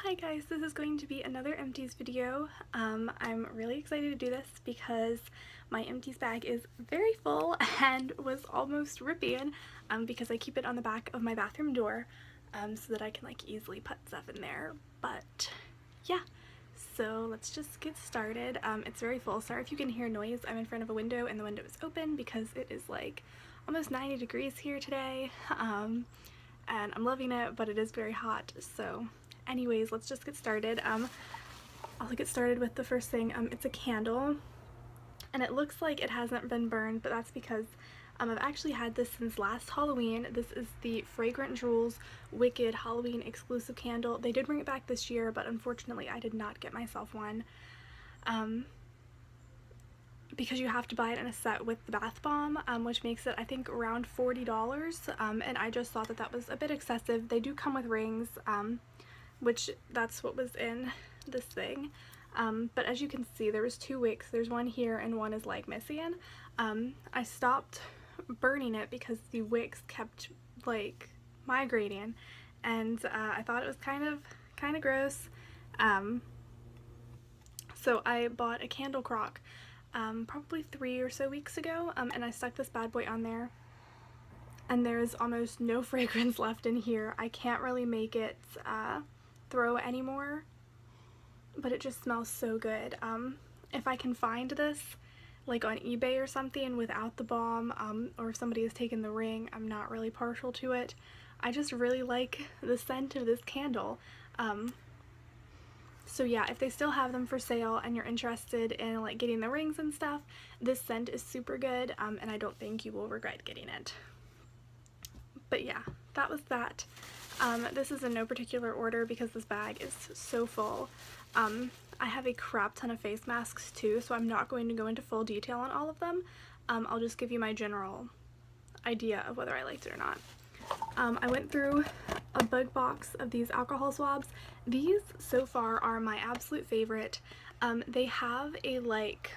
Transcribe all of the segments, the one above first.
Hi guys, this is going to be another Empties video. I'm really excited to do this because my Empties bag is very full and was almost ripping because I keep it on the back of my bathroom door so that I can like easily put stuff in there. But yeah, so let's just get started. It's very full. Sorry if you can hear noise. I'm in front of a window and the window is open because it is like almost 90 degrees here today. And I'm loving it, but it is very hot, so anyways, let's just get started. I'll get started with the first thing. It's a candle, and it looks like it hasn't been burned, but that's because I've actually had this since last Halloween. This is the Fragrant Jewels Wicked Halloween exclusive candle. They did bring it back this year, but unfortunately I did not get myself one. Because you have to buy it in a set with the bath bomb, which makes it I think around $40, and I just thought that that was a bit excessive. They do come with rings, which that's what was in this thing, but as you can see there was two wicks. There's one here and one is like missing. I stopped burning it because the wicks kept like migrating, and I thought it was kind of gross, so I bought a candle crock probably 3 or so weeks ago, and I stuck this bad boy on there, and there's almost no fragrance left in here. I can't really make it throw anymore, but it just smells so good. If I can find this like on eBay or something without the balm, or if somebody has taken the ring, I'm not really partial to it. I just really like the scent of this candle. So yeah, if they still have them for sale and you're interested in like getting the rings and stuff, this scent is super good, and I don't think you will regret getting it. But yeah, that was that. This is in no particular order because this bag is so full. I have a crap ton of face masks too, so I'm not going to go into full detail on all of them. I'll just give you my general idea of whether I liked it or not. I went through a big box of these alcohol swabs. These so far are my absolute favorite. They have a like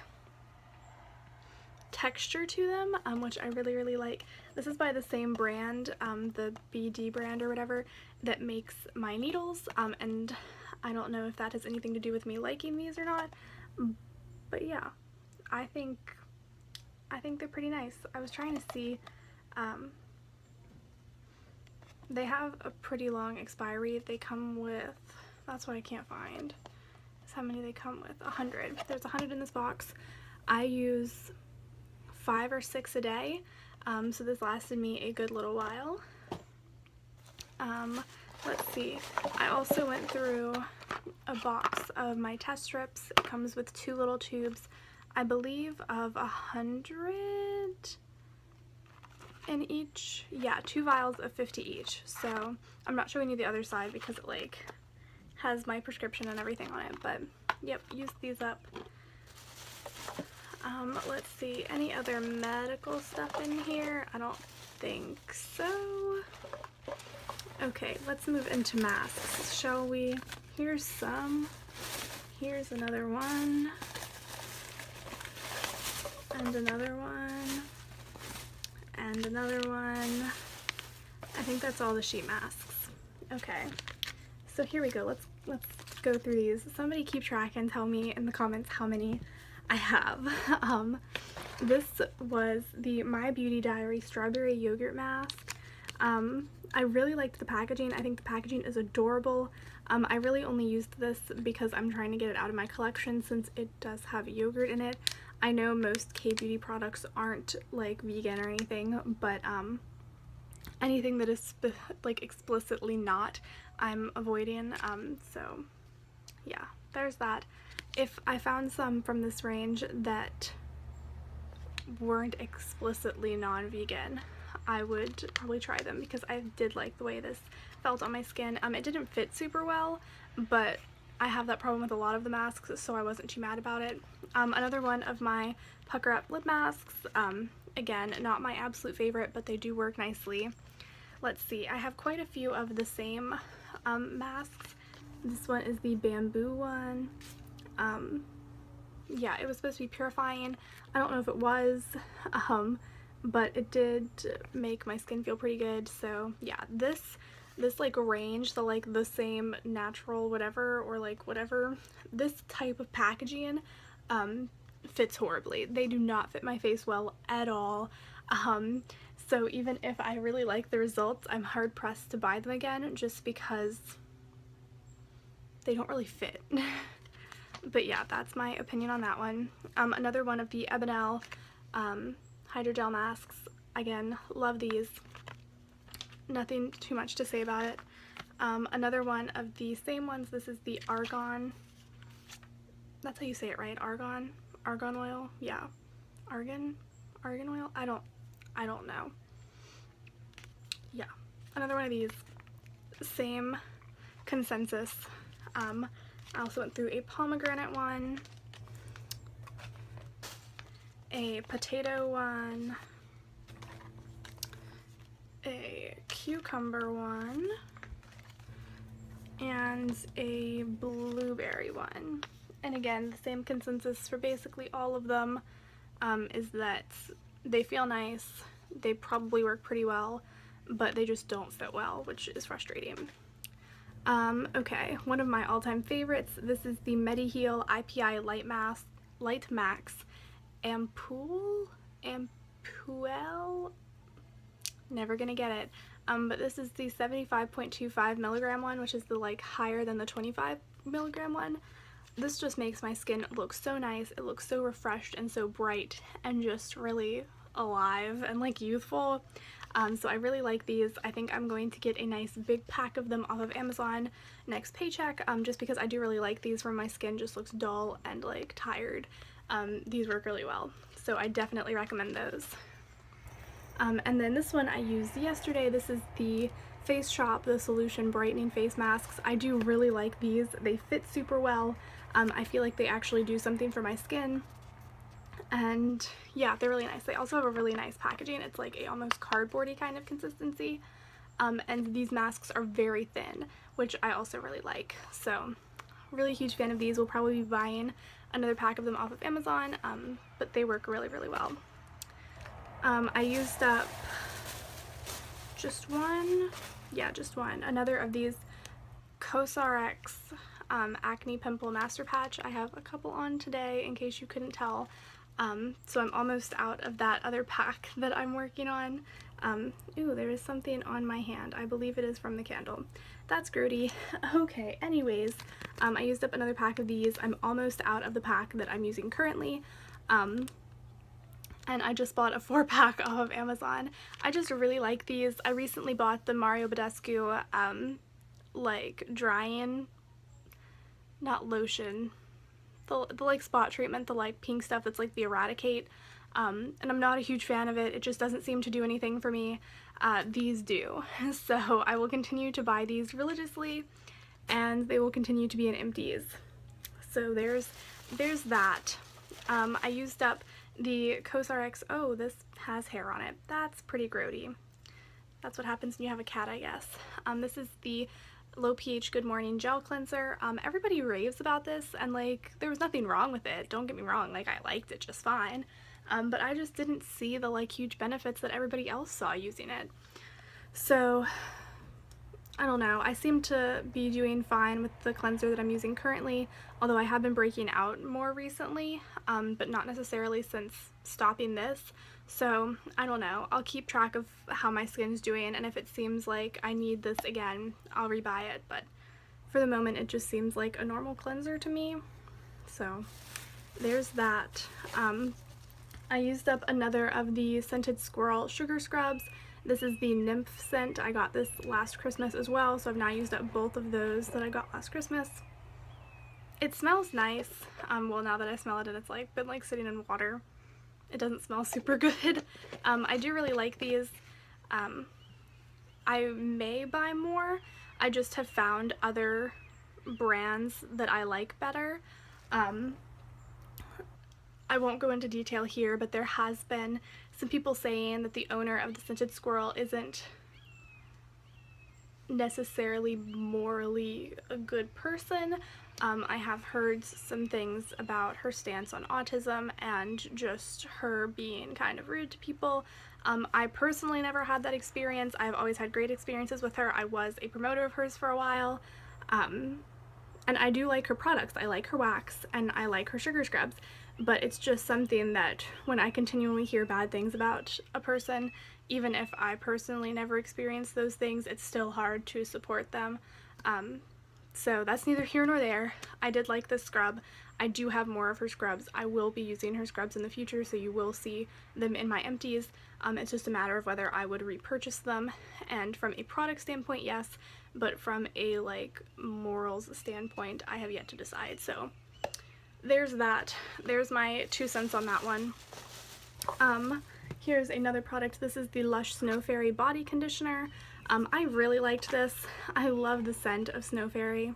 texture to them, which I really like. This is by the same brand, the BD brand or whatever, that makes my needles, and I don't know if that has anything to do with me liking these or not, but yeah, I think they're pretty nice. I was trying to see, they have a pretty long expiry. They come with, that's what I can't find, is how many they come with. 100. There's 100 in this box. I use 5 or 6 a day, so this lasted me a good little while. Let's see, I also went through a box of my test strips. It comes with 2 little tubes, I believe of 100 in each. Yeah, 2 vials of 50 each. So I'm not showing you the other side because it like has my prescription and everything on it, but yep, use these up. Let's see, any other medical stuff in here? I don't think so. Okay, let's move into masks, shall we? Here's some. Here's another one. And another one. And another one. I think that's all the sheet masks. Okay, so here we go. Let's go through these. Somebody keep track and tell me in the comments how many I have. This was the My Beauty Diary Strawberry Yogurt Mask. I really liked the packaging. I think the packaging is adorable. I really only used this because I'm trying to get it out of my collection since it does have yogurt in it. I know most K-beauty products aren't like vegan or anything, but anything that is like explicitly not, I'm avoiding. So yeah, there's that. If I found some from this range that weren't explicitly non-vegan, I would probably try them because I did like the way this felt on my skin. It didn't fit super well, but I have that problem with a lot of the masks, so I wasn't too mad about it. Another one of my Pucker Up lip masks. Again, not my absolute favorite, but they do work nicely. Let's see, I have quite a few of the same masks. This one is the bamboo one. Yeah, it was supposed to be purifying. I don't know if it was, but it did make my skin feel pretty good. So yeah, this this like range, the same natural whatever, or like whatever, this type of packaging fits horribly. They do not fit my face well at all. So even if I really like the results, I'm hard pressed to buy them again just because they don't really fit. But yeah, that's my opinion on that one. Another one of the Ebonel hydrogel masks. Again, love these. Nothing too much to say about it. Another one of the same ones, this is the Argan. That's how you say it, right? Argan? Argan oil? Yeah. Argan oil? I don't know. Yeah. Another one of these. Same consensus. I also went through a pomegranate one, a potato one, a cucumber one, and a blueberry one. And again, the same consensus for basically all of them is that they feel nice, they probably work pretty well, but they just don't fit well, which is frustrating. Okay, one of my all-time favorites, this is the Mediheal IPI Light Max Ampoule, never gonna get it, but this is the 75.25 milligram one, which is the like higher than the 25 milligram one. This just makes my skin look so nice. It looks so refreshed and so bright and just really alive and like youthful. So I really like these. I think I'm going to get a nice big pack of them off of Amazon next paycheck, just because I do really like these where my skin just looks dull and like tired. These work really well, so I definitely recommend those. And then this one I used yesterday. This is the Face Shop, the Solution Brightening Face Masks. I do really like these. They fit super well. I feel like they actually do something for my skin. And yeah, they're really nice. They also have a really nice packaging. It's like a almost cardboardy kind of consistency. And these masks are very thin, which I also really like. So really huge fan of these. We'll probably be buying another pack of them off of Amazon, but they work really, really well. I used up just one. Yeah, just one. Another of these COSRX Acne Pimple Master Patch. I have a couple on today in case you couldn't tell. So I'm almost out of that other pack that I'm working on. Ooh, there is something on my hand. I believe it is from the candle. That's grody. Okay, anyways, I used up another pack of these. I'm almost out of the pack that I'm using currently. And I just bought a 4-pack off of Amazon. I just really like these. I recently bought the Mario Badescu, like drying, not lotion, the like spot treatment, the like pink stuff that's like the Eradicate, and I'm not a huge fan of it. It just doesn't seem to do anything for me. These do. So I will continue to buy these religiously, and they will continue to be in Empties. So there's that. I used up the COSRX. Oh, this has hair on it. That's pretty grody. That's what happens when you have a cat, I guess. This is the Low pH Good Morning Gel Cleanser. Everybody raves about this, and like there was nothing wrong with it. Don't get me wrong, like I liked it just fine. But I just didn't see the like huge benefits that everybody else saw using it. So I don't know. I seem to be doing fine with the cleanser that I'm using currently, although I have been breaking out more recently, but not necessarily since stopping this. So I don't know. I'll keep track of how my skin's doing, and if it seems like I need this again, I'll rebuy it. But for the moment, it just seems like a normal cleanser to me. So there's that. I used up another of the Scented Squirrel Sugar Scrubs. This is the Nymph scent. I got this last Christmas as well, so I've now used up both of those that I got last Christmas. It smells nice. Well, now that I smell it, and it's like been like sitting in water. It doesn't smell super good. I do really like these. I may buy more. I just have found other brands that I like better. I won't go into detail here, but there has been some people saying that the owner of the Scented Squirrel isn't necessarily morally a good person. I have heard some things about her stance on autism and just her being kind of rude to people. I personally never had that experience. I've always had great experiences with her. I was a promoter of hers for a while. And I do like her products. I like her wax and I like her sugar scrubs, but it's just something that when I continually hear bad things about a person, even if I personally never experienced those things, it's still hard to support them. So that's neither here nor there. I did like this scrub. I do have more of her scrubs. I will be using her scrubs in the future, so you will see them in my empties. It's just a matter of whether I would repurchase them, and from a product standpoint, yes, but from a like morals standpoint, I have yet to decide. So there's that. There's my 2 cents on that one. Here's another product. This is the Lush Snow Fairy Body Conditioner. I really liked this. I love the scent of Snow Fairy.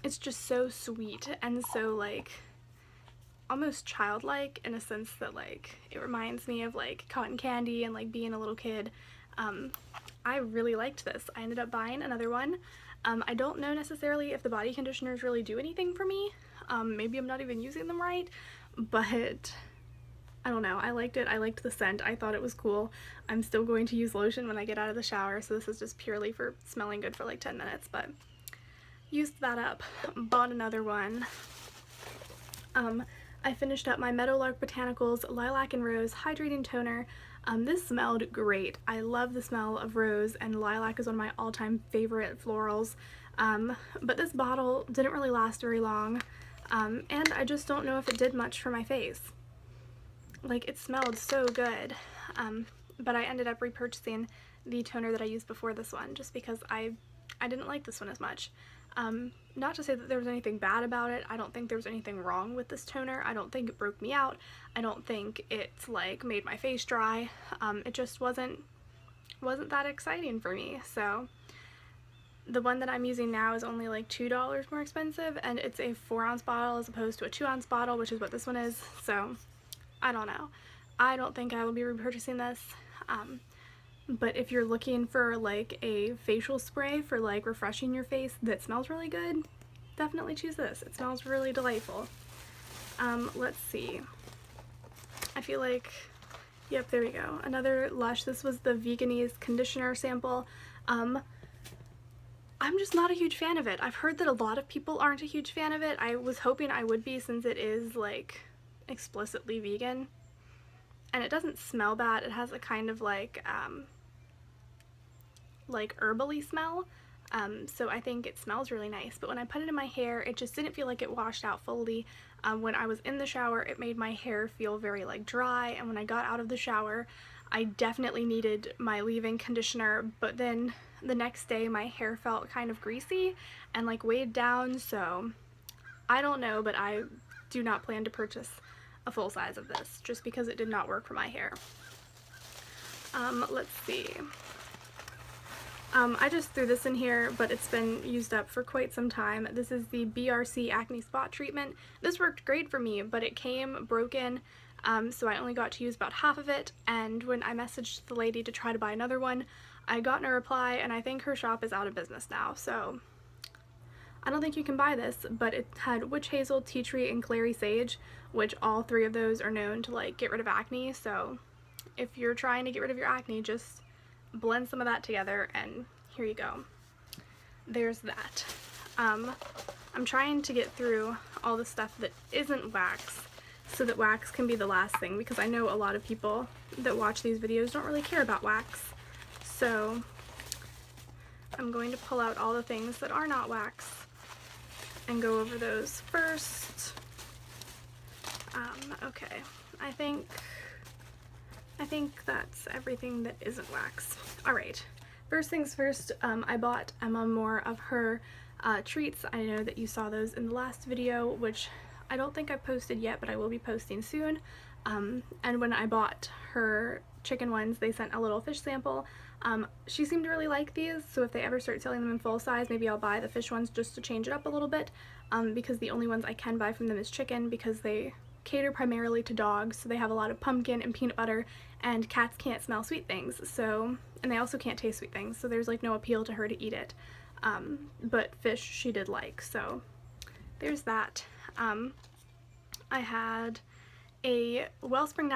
It's just so sweet and so like almost childlike in a sense that like it reminds me of like cotton candy and like being a little kid. I really liked this. I ended up buying another one. I don't know necessarily if the body conditioners really do anything for me. Maybe I'm not even using them right, but I don't know. I liked it. I liked the scent. I thought it was cool. I'm still going to use lotion when I get out of the shower, so this is just purely for smelling good for like 10 minutes, but used that up. Bought another one. I finished up my Meadowlark Botanicals Lilac and Rose Hydrating Toner. This smelled great. I love the smell of rose, and lilac is one of my all-time favorite florals. But this bottle didn't really last very long, and I just don't know if it did much for my face. Like, it smelled so good, but I ended up repurchasing the toner that I used before this one just because I didn't like this one as much. Not to say that there was anything bad about it. I don't think there was anything wrong with this toner. I don't think it broke me out. I don't think it like made my face dry. It just wasn't that exciting for me. So the one that I'm using now is only like $2 more expensive, and it's a 4-ounce bottle as opposed to a 2-ounce bottle, which is what this one is. So I don't know. I don't think I will be repurchasing this. But if you're looking for like a facial spray for like refreshing your face that smells really good, definitely choose this. It smells really delightful. Let's see. I feel like, yep, there we go. Another Lush. This was the Veganese conditioner sample. I'm just not a huge fan of it. I've heard that a lot of people aren't a huge fan of it. I was hoping I would be, since it is like explicitly vegan. And it doesn't smell bad. It has a kind of like herbally smell, so I think it smells really nice. But when I put it in my hair, it just didn't feel like it washed out fully. When I was in the shower, it made my hair feel very like dry, and when I got out of the shower, I definitely needed my leave-in conditioner, but then the next day my hair felt kind of greasy and like weighed down, so I don't know, but I do not plan to purchase a full size of this just because it did not work for my hair. Let's see. I just threw this in here, but it's been used up for quite some time. This is the BRC Acne Spot Treatment. This worked great for me, but it came broken, so I only got to use about half of it, and when I messaged the lady to try to buy another one, I got no reply, and I think her shop is out of business now, so I don't think you can buy this, but it had witch hazel, tea tree, and clary sage, which all 3 of those are known to like get rid of acne, so if you're trying to get rid of your acne, just blend some of that together, and here you go. There's that. I'm trying to get through all the stuff that isn't wax so that wax can be the last thing, because I know a lot of people that watch these videos don't really care about wax. So I'm going to pull out all the things that are not wax and go over those first. Okay, I think that's everything that isn't wax. Alright, first things first, I bought Emma more of her treats. I know that you saw those in the last video, which I don't think I've posted yet, but I will be posting soon. And when I bought her chicken ones, they sent a little fish sample. She seemed to really like these, so if they ever start selling them in full size, maybe I'll buy the fish ones just to change it up a little bit, because the only ones I can buy from them is chicken, because they cater primarily to dogs, so they have a lot of pumpkin and peanut butter, and cats can't smell sweet things, so, and they also can't taste sweet things, so there's like no appeal to her to eat it. But fish she did like, so there's that. I had a Wellspring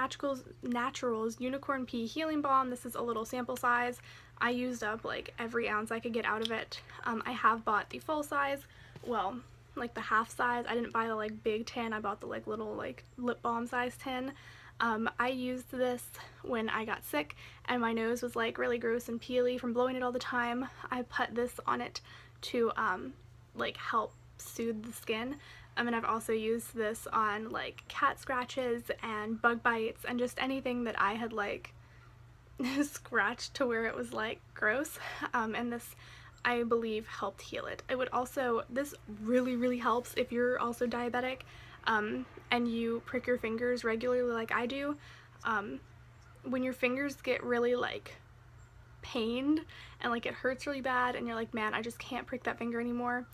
Naturals Unicorn Pea Healing Balm. This is a little sample size. I used up like every ounce I could get out of it. I have bought the full size, well, like the half size. I didn't buy the like big tin, I bought the like little like lip balm size tin. I used this when I got sick and my nose was like really gross and peely from blowing it all the time. I put this on it to like help soothe the skin. And I've also used this on like cat scratches and bug bites and just anything that I had like scratched to where it was like gross. And this, I believe, helped heal it. It would also, this really helps if you're also diabetic and you prick your fingers regularly like I do. When your fingers get really like pained and like it hurts really bad and you're like, man, I just can't prick that finger anymore,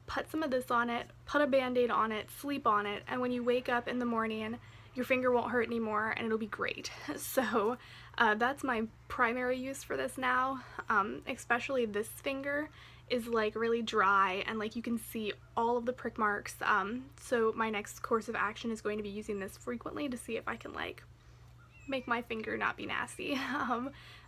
put some of this on it, put a band-aid on it, sleep on it, and when you wake up in the morning your finger won't hurt anymore and it'll be great. So that's my primary use for this now. Especially this finger is like really dry and like you can see all of the prick marks. So my next course of action is going to be using this frequently to see if I can like make my finger not be nasty.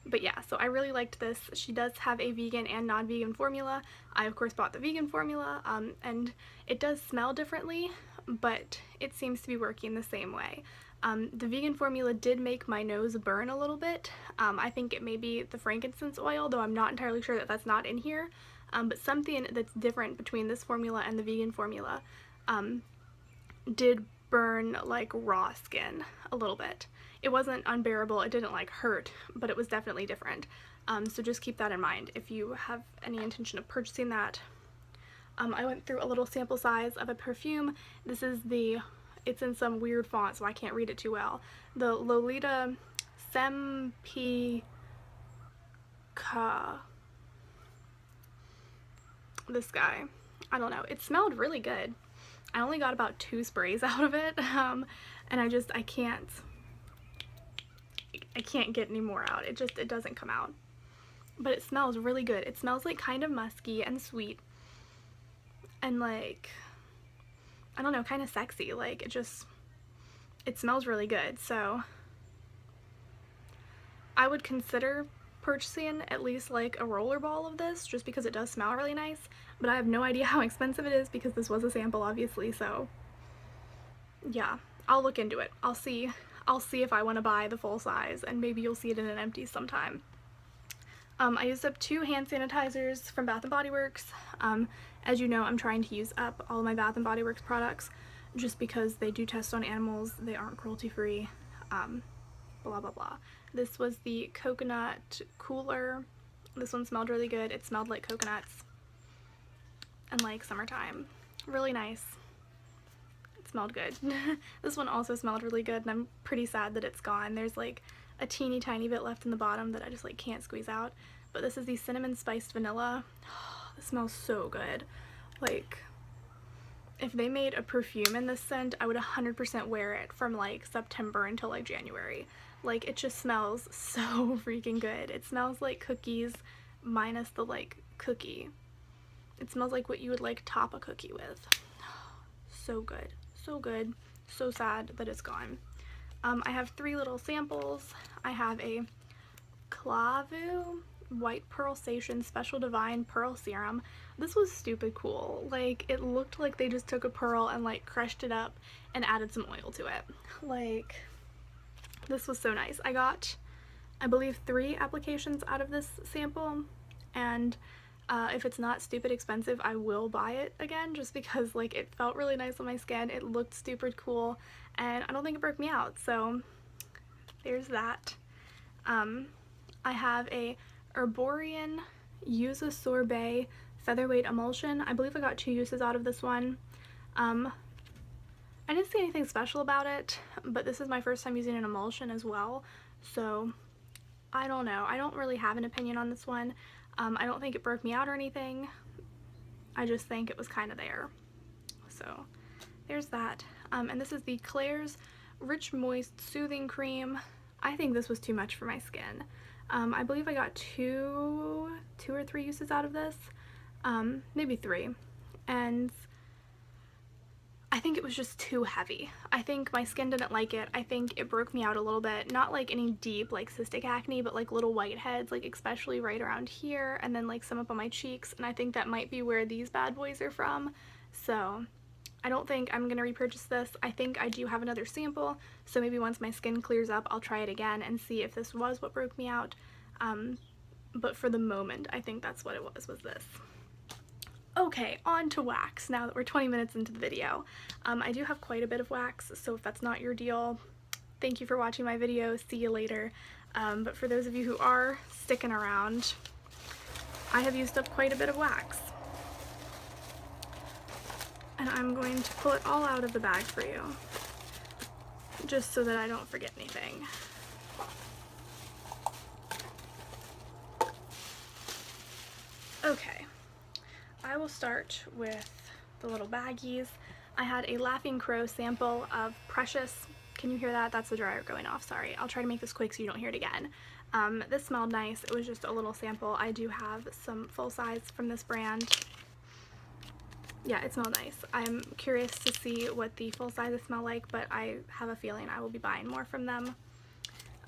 But yeah, so I really liked this. She does have a vegan and non-vegan formula. I of course bought the vegan formula, and it does smell differently, but it seems to be working the same way. The vegan formula did make my nose burn a little bit. I think it may be the frankincense oil, though I'm not entirely sure that that's not in here. But something that's different between this formula and the vegan formula did burn like raw skin a little bit. It wasn't unbearable, it didn't like hurt, but it was definitely different. So just keep that in mind if you have any intention of purchasing that. I went through a little sample size of a perfume. This is it's in some weird font so I can't read it too well. The Lolita Sempika. This guy. I don't know. It smelled really good. I only got about 2 sprays out of it, and I can't get any more out. It doesn't come out. But it smells really good. It smells like kind of musky and sweet and like, I don't know, kind of sexy. Like it smells really good. So I would consider purchasing at least like a roller ball of this just because it does smell really nice, but I have no idea how expensive it is because this was a sample obviously. So yeah, I'll look into it. I'll see if I want to buy the full size, and maybe you'll see it in an Empties sometime. I used up 2 hand sanitizers from Bath & Body Works. As you know, I'm trying to use up all of my Bath & Body Works products just because they do test on animals, they aren't cruelty free, blah blah blah. This was the coconut cooler. This one smelled really good. It smelled like coconuts and like summertime. Really nice. It smelled good. This one also smelled really good, and I'm pretty sad that it's gone. There's like a teeny tiny bit left in the bottom that I just like can't squeeze out. But this is the cinnamon spiced vanilla. This smells so good. Like, if they made a perfume in this scent, I would 100% wear it from like September until like January. Like, it just smells so freaking good. It smells like cookies minus the like cookie. It smells like what you would like top a cookie with. So good. So good. So sad that it's gone. I have 3 little samples. I have a Clavu White Pearlsation Special Divine Pearl Serum. This was stupid cool. Like, it looked like they just took a pearl and like crushed it up and added some oil to it. Like, this was so nice. I got, I believe, 3 applications out of this sample, and if it's not stupid expensive, I will buy it again just because like it felt really nice on my skin. It looked stupid cool, and I don't think it broke me out. So there's that. I have a Herbivore Use a Sorbet Featherweight Emulsion. I believe I got 2 uses out of this one. I didn't see anything special about it, but this is my first time using an emulsion as well, so I don't know. I don't really have an opinion on this one. I don't think it broke me out or anything. I just think it was kind of there. So there's that. And this is the Klairs Rich Moist Soothing Cream. I think this was too much for my skin. I believe I got two or 3 uses out of this, maybe 3, and I think it was just too heavy. I think my skin didn't like it. I think it broke me out a little bit. Not like any deep like cystic acne, but like little whiteheads, like especially right around here, and then like some up on my cheeks, and I think that might be where these bad boys are from. So I don't think I'm gonna repurchase this. I think I do have another sample, so maybe once my skin clears up I'll try it again and see if this was what broke me out. But for the moment I think that's what it was this. Okay, on to wax now that we're 20 minutes into the video. I do have quite a bit of wax, so if that's not your deal, thank you for watching my video, see you later. But for those of you who are sticking around, I have used up quite a bit of wax. And I'm going to pull it all out of the bag for you, just so that I don't forget anything. Okay. I will start with the little baggies. I had a Laughing Crow sample of Precious. Can you hear that? That's the dryer going off, sorry. I'll try to make this quick so you don't hear it again. This smelled nice. It was just a little sample. I do have some full size from this brand. Yeah, it smelled nice. I'm curious to see what the full sizes smell like, but I have a feeling I will be buying more from them.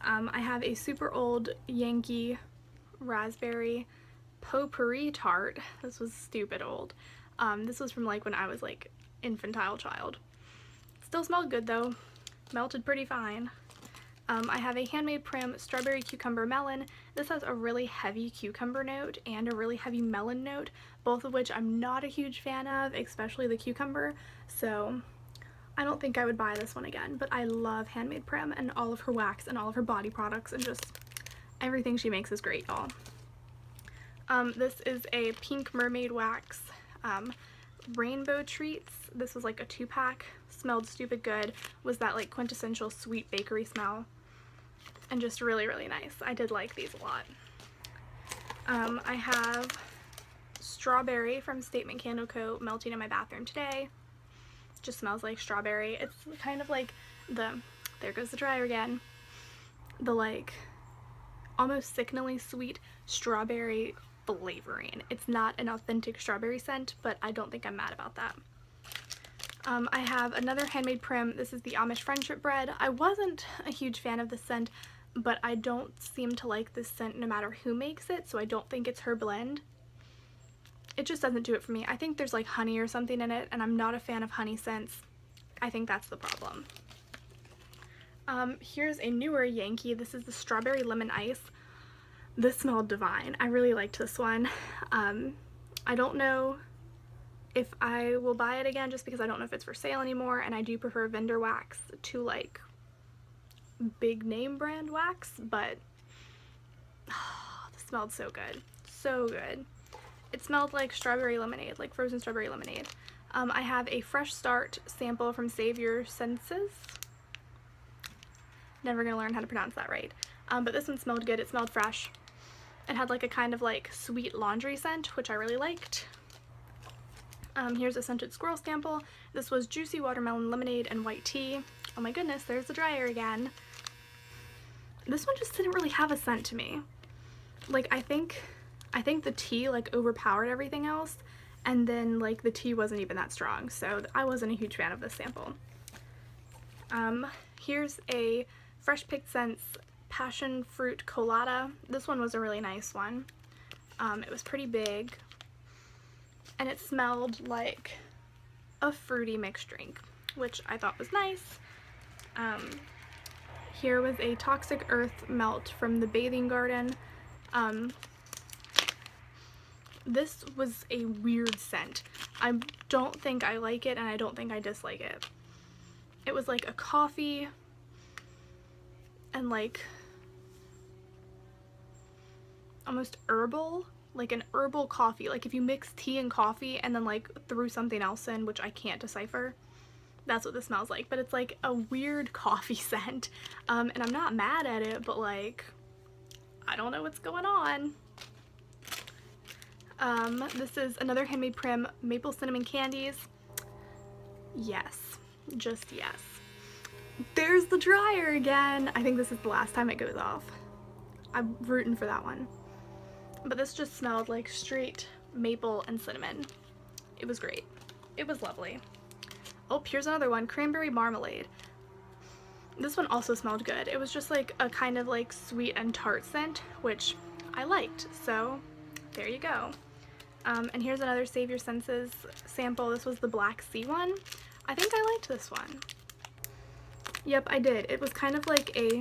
I have a super old Yankee Raspberry Potpourri Tart. This was stupid old. This was from like when I was like infantile child. Still smelled good though. Melted pretty fine. I have a Handmade Prim Strawberry Cucumber Melon. This has a really heavy cucumber note and a really heavy melon note, both of which I'm not a huge fan of, especially the cucumber, so I don't think I would buy this one again, but I love Handmade Prim and all of her wax and all of her body products, and just everything she makes is great, y'all. This is a Pink Mermaid Wax Rainbow Treats. This was like a 2-pack. Smelled stupid good. Was that like quintessential sweet bakery smell. And just really, really nice. I did like these a lot. I have Strawberry from Statement Candle Co. melting in my bathroom today. Just smells like strawberry. It's kind of like there goes the dryer again. The like almost sickeningly sweet strawberry flavoring. It's not an authentic strawberry scent, but I don't think I'm mad about that. I have another Handmade Prim. This is the Amish Friendship Bread. I wasn't a huge fan of this scent, but I don't seem to like this scent no matter who makes it, so I don't think it's her blend. It just doesn't do it for me. I think there's like honey or something in it, and I'm not a fan of honey scents. I think that's the problem. Here's a newer Yankee. This is the Strawberry Lemon Ice. This smelled divine. I really liked this one. I don't know if I will buy it again just because I don't know if it's for sale anymore, and I do prefer vendor wax to like big name brand wax, but this smelled so good. So good. It smelled like strawberry lemonade, like frozen strawberry lemonade. I have a Fresh Start sample from Save Your Senses. Never gonna learn how to pronounce that right. But this one smelled good. It smelled fresh. It had like a kind of like sweet laundry scent, which I really liked. Here's a Scented Squirrel sample. This was Juicy Watermelon Lemonade and White Tea. Oh my goodness, there's the dryer again. This one just didn't really have a scent to me. Like I think the tea like overpowered everything else, and then like the tea wasn't even that strong, so I wasn't a huge fan of this sample. Here's a Fresh Picked Scents Passion Fruit Colada. This one was a really nice one. It was pretty big, and it smelled like a fruity mixed drink, which I thought was nice. Here was a Toxic Earth Melt from the Bathing Garden. This was a weird scent. I don't think I like it, and I don't think I dislike it. It was like a coffee and like almost herbal, like an herbal coffee. Like if you mix tea and coffee and then like threw something else in, which I can't decipher. That's what this smells like, but it's like a weird coffee scent. And I'm not mad at it, but like, I don't know what's going on. This is another Handmade Prim Maple Cinnamon Candies. Yes, just yes. There's the dryer again. I think this is the last time it goes off. I'm rooting for that one. But this just smelled like straight maple and cinnamon. It was great. It was lovely. Oh, here's another one, Cranberry Marmalade. This one also smelled good. It was just like a kind of like sweet and tart scent, which I liked, so there you go. And here's another Save Your Senses sample. This was the Black Sea one. I think I liked this one. Yep, I did. It was kind of like a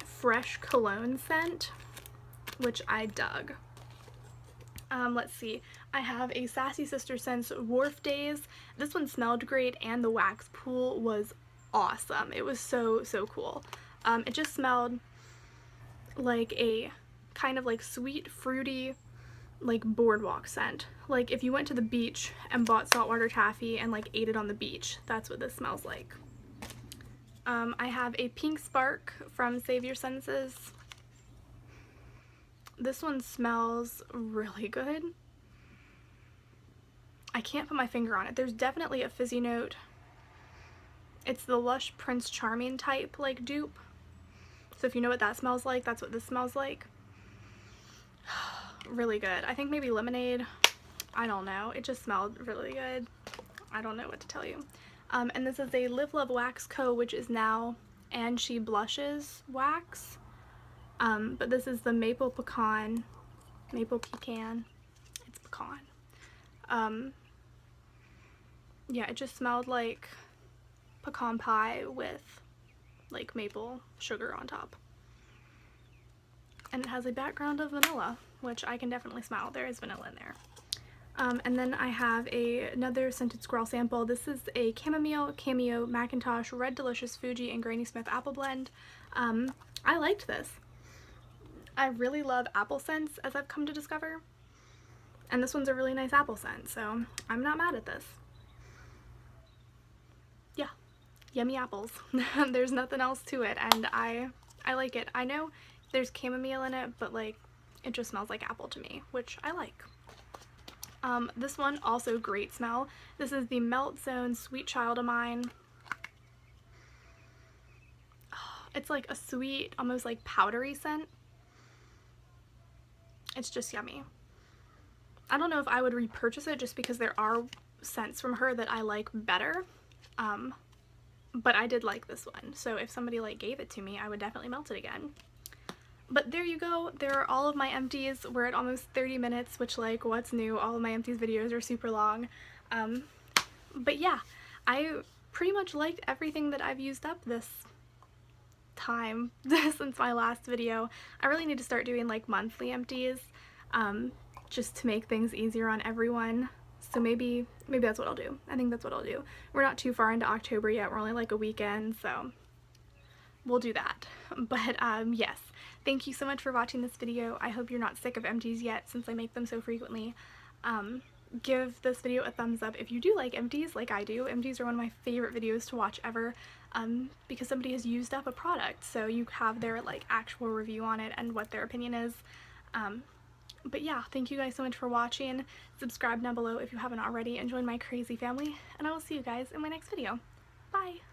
fresh cologne scent, which I dug. Let's see. I have a Sassy Sister Scents Wharf Days. This one smelled great and the wax pool was awesome. It was so cool. It just smelled like a kind of like sweet, fruity, like boardwalk scent. Like if you went to the beach and bought saltwater taffy and like ate it on the beach, that's what this smells like. I have a Pink Spark from Save Your Senses. This one smells really good. I can't put my finger on it. There's definitely a fizzy note. It's the Lush Prince Charming type like dupe. So if you know what that smells like, that's what this smells like. Really good. I think maybe lemonade. I don't know. It just smelled really good. I don't know what to tell you. And this is a Live Love Wax Co., which is now And She Blushes wax. But this is the maple pecan. It's pecan. Yeah, it just smelled like pecan pie with like maple sugar on top. And it has a background of vanilla, which I can definitely smell. There is vanilla in there. And then I have another Scented Squirrel sample. This is a Chamomile, Cameo, Macintosh, Red Delicious, Fuji, and Granny Smith apple blend. I liked this. I really love apple scents, as I've come to discover. And this one's a really nice apple scent, so I'm not mad at this. Yeah, yummy apples. There's nothing else to it, and I like it. I know there's chamomile in it, but like it just smells like apple to me, which I like. This one also great smell. This is the Melt Zone Sweet Child of Mine. It's like a sweet, almost like powdery scent. It's just yummy. I don't know if I would repurchase it just because there are scents from her that I like better. But I did like this one. So if somebody like gave it to me, I would definitely melt it again. But there you go. There are all of my empties. We're at almost 30 minutes, which like what's new? All of my empties videos are super long. But yeah, I pretty much liked everything that I've used up this time since my last video. I really need to start doing like monthly empties just to make things easier on everyone. So maybe that's what I'll do. I think that's what I'll do. We're not too far into October yet. We're only like a weekend, so we'll do that. But yes, thank you so much for watching this video. I hope you're not sick of empties yet since I make them so frequently. Give this video a thumbs up if you do like empties like I do. Empties are one of my favorite videos to watch ever because somebody has used up a product, so you have their like actual review on it and what their opinion is. But yeah, thank you guys so much for watching. Subscribe down below if you haven't already and join my crazy family, and I will see you guys in my next video. Bye!